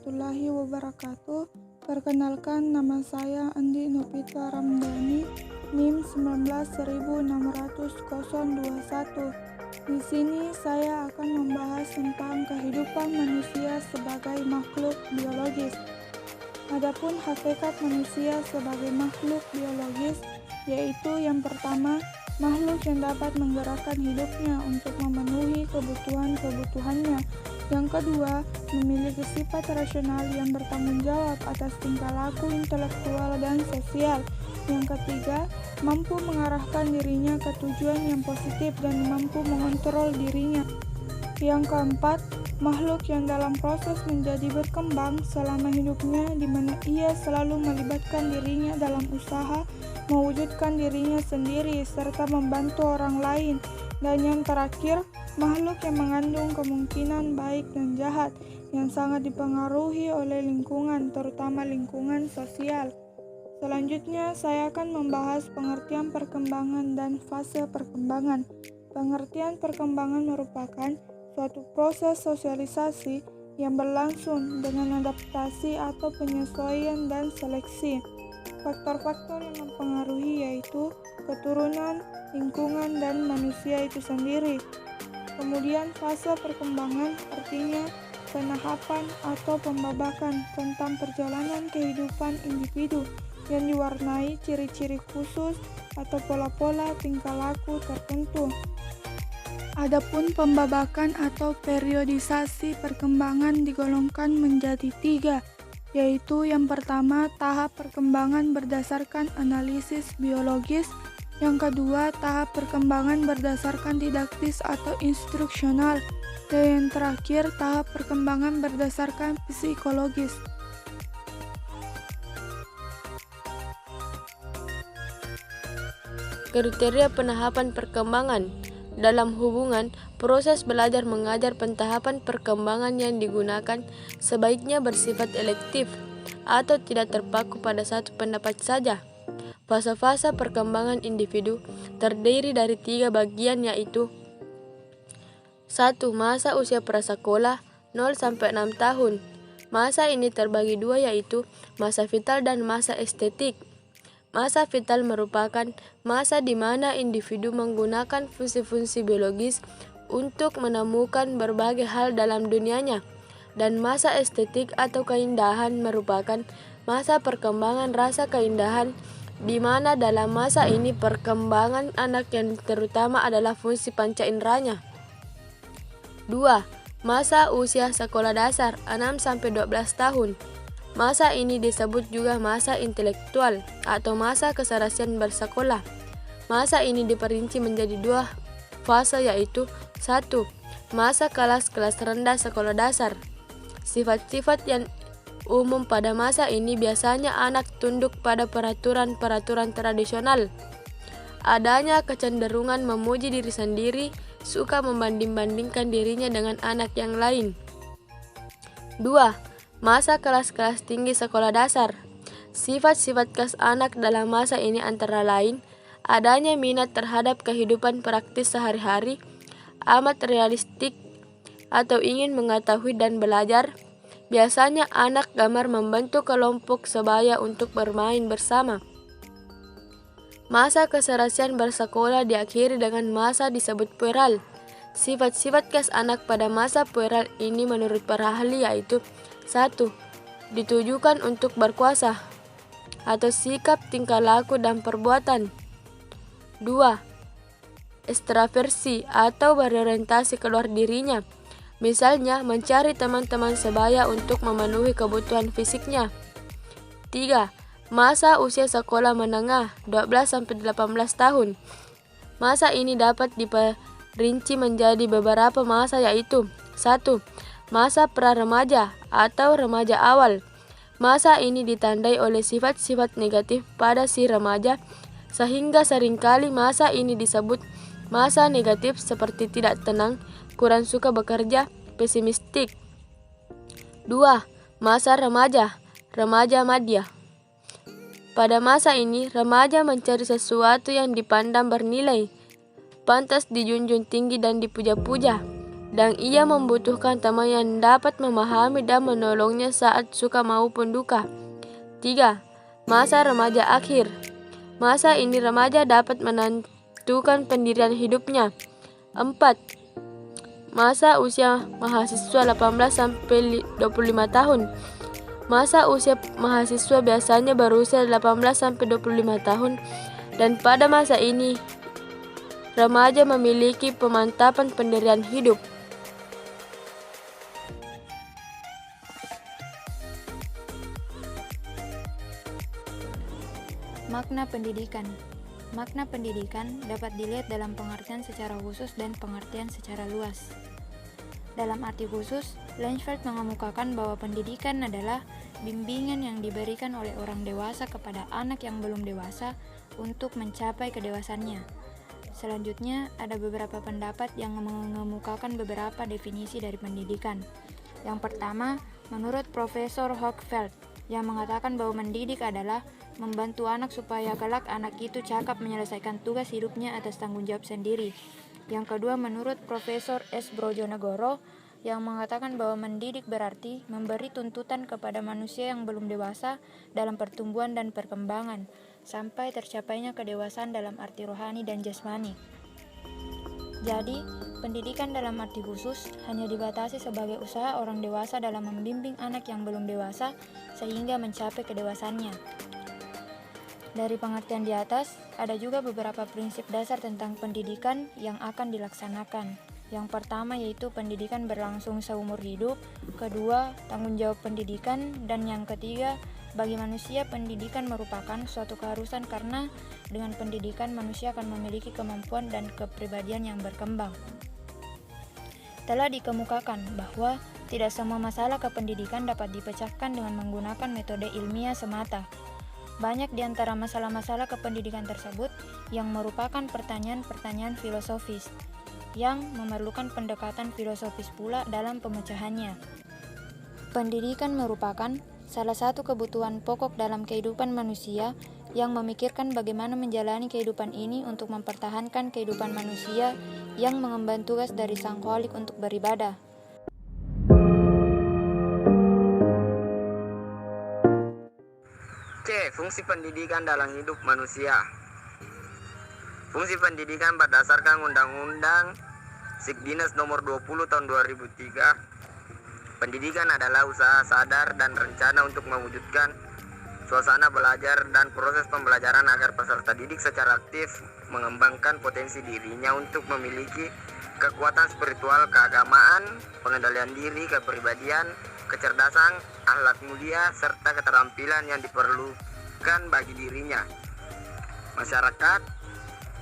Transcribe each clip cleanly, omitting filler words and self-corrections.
warahmatullahi wabarakatuh. Perkenalkan, nama saya Andi Nopita Ramdhani, NIM 19.600.021. Di sini saya akan membahas tentang kehidupan manusia sebagai makhluk biologis. Adapun hakikat manusia sebagai makhluk biologis, yaitu yang pertama, makhluk yang dapat menggerakkan hidupnya untuk memenuhi kebutuhan-kebutuhannya. Yang kedua, memiliki sifat rasional yang bertanggung jawab atas tingkah laku intelektual dan sosial. Yang ketiga, mampu mengarahkan dirinya ke tujuan yang positif dan mampu mengontrol dirinya. Yang keempat, makhluk yang dalam proses menjadi berkembang selama hidupnya, di mana ia selalu melibatkan dirinya dalam usaha mewujudkan dirinya sendiri serta membantu orang lain. Dan yang terakhir, makhluk yang mengandung kemungkinan baik dan jahat yang sangat dipengaruhi oleh lingkungan, terutama lingkungan sosial. Selanjutnya, saya akan membahas pengertian perkembangan dan fase perkembangan. Pengertian perkembangan merupakan suatu proses sosialisasi yang berlangsung dengan adaptasi atau penyesuaian dan seleksi. Faktor-faktor yang mempengaruhi yaitu keturunan, lingkungan, dan manusia itu sendiri. Kemudian fase perkembangan artinya penahapan atau pembabakan tentang perjalanan kehidupan individu yang diwarnai ciri-ciri khusus atau pola-pola tingkah laku tertentu. Adapun pembabakan atau periodisasi perkembangan digolongkan menjadi 3, yaitu yang pertama, tahap perkembangan berdasarkan analisis biologis. Yang kedua, tahap perkembangan berdasarkan didaktis atau instruksional. Dan yang terakhir, tahap perkembangan berdasarkan psikologis. Kriteria penahapan perkembangan. Dalam hubungan, proses belajar mengajar pentahapan perkembangan yang digunakan sebaiknya bersifat elektif atau tidak terpaku pada satu pendapat saja. Fase-fase perkembangan individu terdiri dari 3 bagian, yaitu 1. Masa usia prasekolah 0-6 tahun. Masa ini terbagi 2, yaitu masa vital dan masa estetik. Masa vital merupakan masa di mana individu menggunakan fungsi-fungsi biologis untuk menemukan berbagai hal dalam dunianya. Dan masa estetik atau keindahan merupakan masa perkembangan rasa keindahan, di mana dalam masa ini perkembangan anak yang terutama adalah fungsi panca inderanya. 2. Masa usia sekolah dasar 6-12 tahun. Masa ini disebut juga masa intelektual atau masa keserasian bersekolah. Masa ini diperinci menjadi 2 fase, yaitu 1. Masa kelas-kelas rendah sekolah dasar. Sifat-sifat yang umum pada masa ini biasanya anak tunduk pada peraturan-peraturan tradisional. Adanya kecenderungan memuji diri sendiri, suka membanding-bandingkan dirinya dengan anak yang lain. 2. Masa kelas-kelas tinggi sekolah dasar. Sifat-sifat khas anak dalam masa ini antara lain adanya minat terhadap kehidupan praktis sehari-hari, amat realistik atau ingin mengetahui dan belajar. Biasanya anak gemar membentuk kelompok sebaya untuk bermain bersama. Masa keserasian bersekolah diakhiri dengan masa disebut pueral. Sifat-sifat khas anak pada masa pueral ini menurut para ahli yaitu 1. Ditujukan untuk berkuasa atau sikap, tingkah laku, dan perbuatan. 2. Ekstraversi atau berorientasi keluar dirinya, misalnya mencari teman-teman sebaya untuk memenuhi kebutuhan fisiknya. 3. Masa usia sekolah menengah 12-18 tahun. Masa ini dapat diperinci menjadi beberapa masa, yaitu 1. Masa pra-remaja atau remaja awal. Masa ini ditandai oleh sifat-sifat negatif pada si remaja, sehingga seringkali masa ini disebut masa negatif seperti tidak tenang, kurang suka bekerja, pesimistik. 2. Masa remaja, remaja madya. Pada masa ini, remaja mencari sesuatu yang dipandang bernilai, pantas dijunjung tinggi dan dipuja-puja. dan ia membutuhkan teman yang dapat memahami dan menolongnya saat suka maupun duka. 3. Masa remaja akhir. Masa ini remaja dapat menentukan pendirian hidupnya. 4. Masa usia mahasiswa 18 sampai 25 tahun. Masa usia mahasiswa biasanya berusia 18 sampai 25 tahun dan pada masa ini remaja memiliki pemantapan pendirian hidup. Makna pendidikan. Makna pendidikan dapat dilihat dalam pengertian secara khusus dan pengertian secara luas. Dalam arti khusus, Lansfeld mengemukakan bahwa pendidikan adalah bimbingan yang diberikan oleh orang dewasa kepada anak yang belum dewasa untuk mencapai kedewasannya. Selanjutnya, ada beberapa pendapat yang mengemukakan beberapa definisi dari pendidikan. Yang pertama, menurut Profesor Hochfeld, yang mengatakan bahwa mendidik adalah membantu anak supaya kelak anak itu cakap menyelesaikan tugas hidupnya atas tanggung jawab sendiri. Yang kedua, menurut Profesor S. Brojonegoro, yang mengatakan bahwa mendidik berarti memberi tuntutan kepada manusia yang belum dewasa dalam pertumbuhan dan perkembangan, sampai tercapainya kedewasaan dalam arti rohani dan jasmani. Jadi, pendidikan dalam arti khusus hanya dibatasi sebagai usaha orang dewasa dalam membimbing anak yang belum dewasa sehingga mencapai kedewasannya. Dari pengertian di atas, ada juga beberapa prinsip dasar tentang pendidikan yang akan dilaksanakan. Yang pertama yaitu pendidikan berlangsung seumur hidup, kedua, tanggung jawab pendidikan, dan yang ketiga, bagi manusia pendidikan merupakan suatu keharusan karena dengan pendidikan manusia akan memiliki kemampuan dan kepribadian yang berkembang. Telah dikemukakan bahwa tidak semua masalah kependidikan dapat dipecahkan dengan menggunakan metode ilmiah semata. Banyak di antara masalah-masalah kependidikan tersebut yang merupakan pertanyaan-pertanyaan filosofis, yang memerlukan pendekatan filosofis pula dalam pemecahannya. Pendidikan merupakan salah satu kebutuhan pokok dalam kehidupan manusia yang memikirkan bagaimana menjalani kehidupan ini untuk mempertahankan kehidupan manusia yang mengemban tugas dari Sang Khalik untuk beribadah. C. Fungsi pendidikan dalam hidup manusia. Fungsi pendidikan berdasarkan Undang-Undang Sikdinas Nomor 20 Tahun 2003. Pendidikan adalah usaha sadar dan rencana untuk mewujudkan suasana belajar dan proses pembelajaran agar peserta didik secara aktif mengembangkan potensi dirinya untuk memiliki kekuatan spiritual, keagamaan, pengendalian diri, kepribadian, kecerdasan, akhlak mulia, serta keterampilan yang diperlukan bagi dirinya, masyarakat,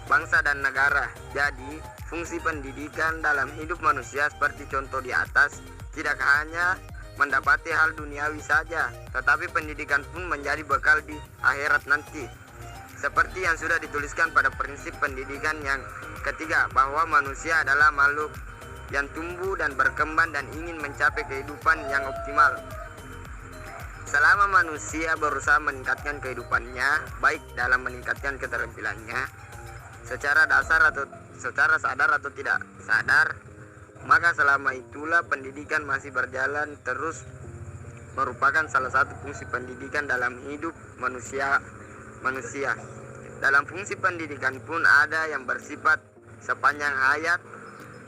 bangsa, dan negara. Jadi, fungsi pendidikan dalam hidup manusia seperti contoh di atas tidak hanya mendapati hal duniawi saja, tetapi pendidikan pun menjadi bekal di akhirat nanti. Seperti yang sudah dituliskan pada prinsip pendidikan yang ketiga, bahwa manusia adalah makhluk yang tumbuh dan berkembang dan ingin mencapai kehidupan yang optimal. Selama manusia berusaha meningkatkan kehidupannya, baik dalam meningkatkan keterampilannya secara dasar atau secara sadar atau tidak sadar, maka selama itulah pendidikan masih berjalan terus merupakan salah satu fungsi pendidikan dalam hidup manusia. Dalam fungsi pendidikan pun ada yang bersifat sepanjang hayat.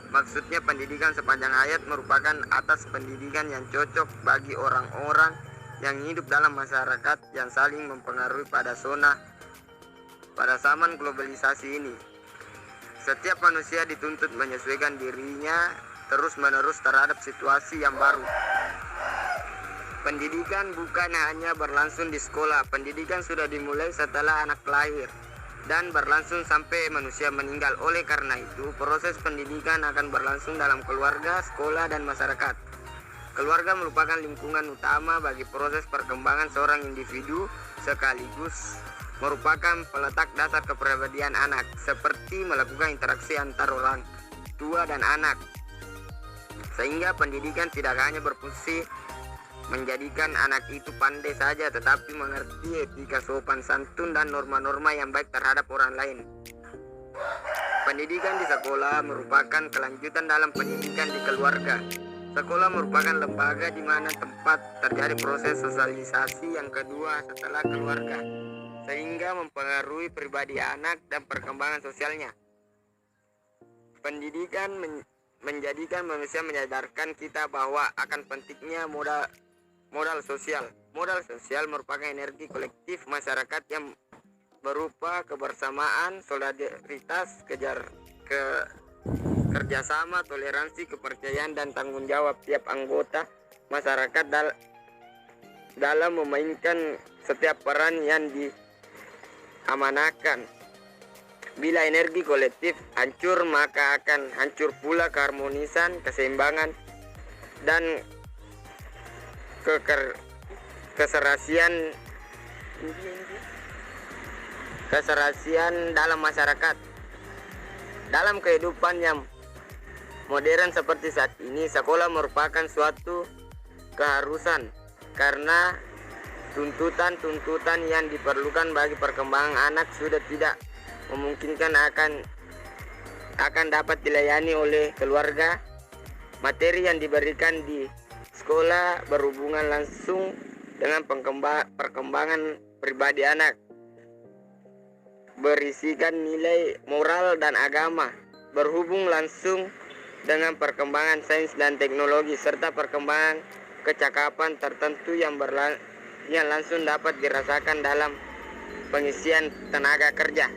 Maksudnya pendidikan sepanjang hayat merupakan atas pendidikan yang cocok bagi orang-orang yang hidup dalam masyarakat yang saling mempengaruhi pada zaman globalisasi ini. Setiap manusia dituntut menyesuaikan dirinya terus-menerus terhadap situasi yang baru. Pendidikan bukan hanya berlangsung di sekolah. Pendidikan sudah dimulai setelah anak lahir dan berlangsung sampai manusia meninggal. Oleh karena itu, proses pendidikan akan berlangsung dalam keluarga, sekolah, dan masyarakat. Keluarga merupakan lingkungan utama bagi proses perkembangan seorang individu, sekaligus merupakan peletak dasar kepribadian anak, seperti melakukan interaksi antar orang tua dan anak. Sehingga pendidikan tidak hanya berfungsi menjadikan anak itu pandai saja, tetapi mengerti etika sopan santun dan norma-norma yang baik terhadap orang lain. Pendidikan di sekolah merupakan kelanjutan dalam pendidikan di keluarga. Sekolah merupakan lembaga di mana tempat terjadi proses sosialisasi yang kedua setelah keluarga, sehingga mempengaruhi pribadi anak dan perkembangan sosialnya. Pendidikan menjadikan manusia menyadarkan kita bahwa akan pentingnya modal sosial. Modal sosial merupakan energi kolektif masyarakat yang berupa kebersamaan, solidaritas, kerjasama, toleransi, kepercayaan, dan tanggung jawab tiap anggota masyarakat dalam memainkan setiap peran yang diamanahkan. Bila energi kolektif hancur, maka akan hancur pula keharmonisan, keseimbangan, dan keserasian dalam masyarakat. Dalam kehidupan yang modern seperti saat ini, sekolah merupakan suatu keharusan karena tuntutan yang diperlukan bagi perkembangan anak sudah tidak memungkinkan akan dapat dilayani oleh keluarga. Materi yang diberikan di sekolah berhubungan langsung dengan perkembangan pribadi anak, berisikan nilai moral dan agama, berhubung langsung dengan perkembangan sains dan teknologi, serta perkembangan kecakapan tertentu yang langsung dapat dirasakan dalam pengisian tenaga kerja.